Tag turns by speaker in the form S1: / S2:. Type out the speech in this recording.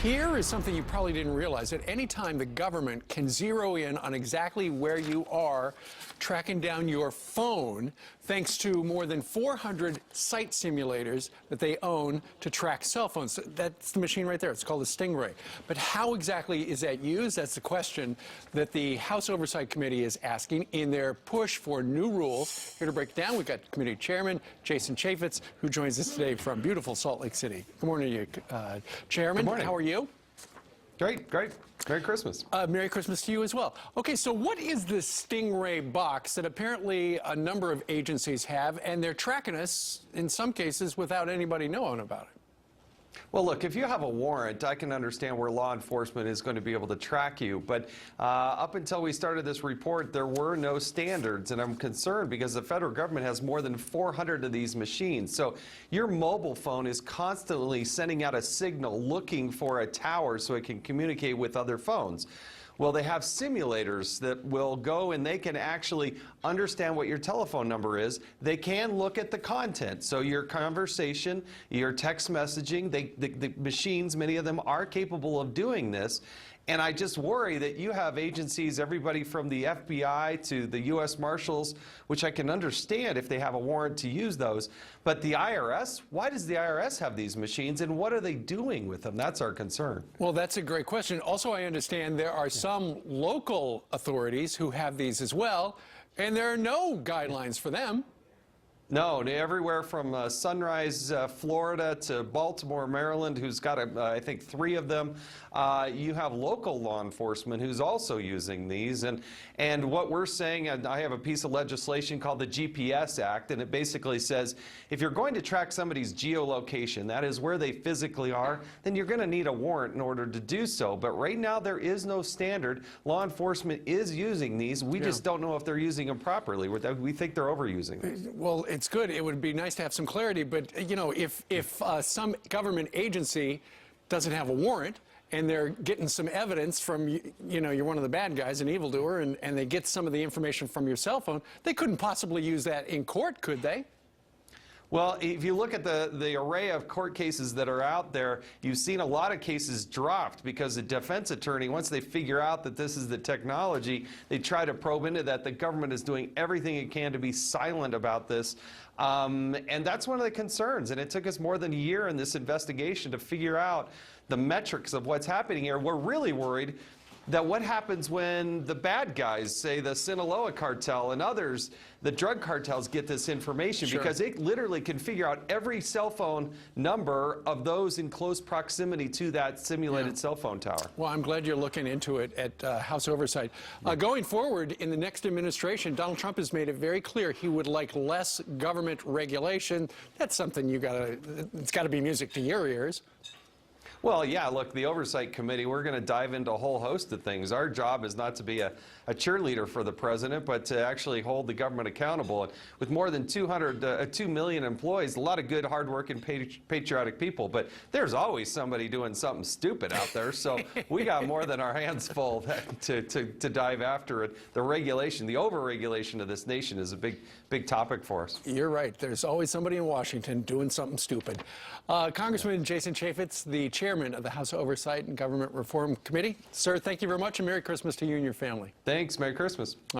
S1: Here is something you probably didn't realize. At any time, the government can zero in on exactly where you are, tracking down your phone, thanks to more than 400 site simulators that they own to track cell phones. That's the machine right there. It's called a Stingray. But how exactly is that used? That's the question that the House Oversight Committee is asking in their push for new rules. Here to break it down, we've got Committee Chairman Jason Chaffetz, who joins us today from beautiful Salt Lake City. Good morning to you, Chairman.
S2: Good morning.
S1: How are you?
S2: Great, great. Merry Christmas.
S1: Merry Christmas to you as well. Okay, so what is the Stingray box that apparently a number of agencies have, and they're tracking us, in some cases, without anybody knowing about it?
S2: Well, look, if you have a warrant, I can understand where law enforcement is going to be able to track you. But up until we started this report, there were no standards. And I'm concerned because the federal government has more than 400 of these machines. So your mobile phone is constantly sending out a signal looking for a tower so it can communicate with other phones. Well, they have simulators that will go and they can actually understand what your telephone number is. They can look at the content. So your conversation, your text messaging, the machines, many of them are capable of doing this. And I just worry that you have agencies, everybody from the FBI to the U.S. Marshals, which I can understand if they have a warrant to use those. But the IRS, why does the IRS have these machines, and what are they doing with them? That's our concern.
S1: Well, that's a great question. Also, I understand there are some local authorities who have these as well, and there are no guidelines for them.
S2: No, everywhere from Sunrise, Florida to Baltimore, Maryland, who's got, I think, 3 of them. You have local law enforcement who's also using these. And what we're saying, and I have a piece of legislation called the GPS Act, and it basically says if you're going to track somebody's geolocation, that is where they physically are, then you're going to need a warrant in order to do so. But right now, there is no standard. Law enforcement is using these. We just don't know if they're using them properly. We think they're overusing them.
S1: Well, it's good. It would be nice to have some clarity, but you know, if some government agency doesn't have a warrant and they're getting some evidence from, you know, you're one of the bad guys, an evildoer, and they get some of the information from your cell phone, they couldn't possibly use that in court, could they?
S2: Well, if you look at the array of court cases that are out there, you've seen a lot of cases dropped because the defense attorney, once they figure out that this is the technology, they try to probe into that. The government is doing everything it can to be silent about this. And that's one of the concerns. And it took us more than a year in this investigation to figure out the metrics of what's happening here. We're really worried that what happens when the bad guys, say the Sinaloa cartel and others, the drug cartels, get this information, because it literally can figure out every cell phone number of those in close proximity to that simulated cell phone tower.
S1: Well, I'm glad you're looking into it at House Oversight. Going forward, in the next administration, Donald Trump has made it very clear he would like less government regulation. That's something it's got to be music to your ears.
S2: Well, yeah, look, the Oversight Committee, we're going to dive into a whole host of things. Our job is not to be a cheerleader for the president, but to actually hold the government accountable. And with more than 2 million employees, a lot of good, hard-working, patriotic people, but there's always somebody doing something stupid out there. So we got more than our hands full to dive after it. The regulation, the over-regulation of this nation is a big topic for us.
S1: You're right. There's always somebody in Washington doing something stupid. Congressman Jason Chaffetz, the chairman of the House Oversight and Government Reform Committee. Sir, thank you very much, and Merry Christmas to you and your family.
S2: Thanks. Merry Christmas.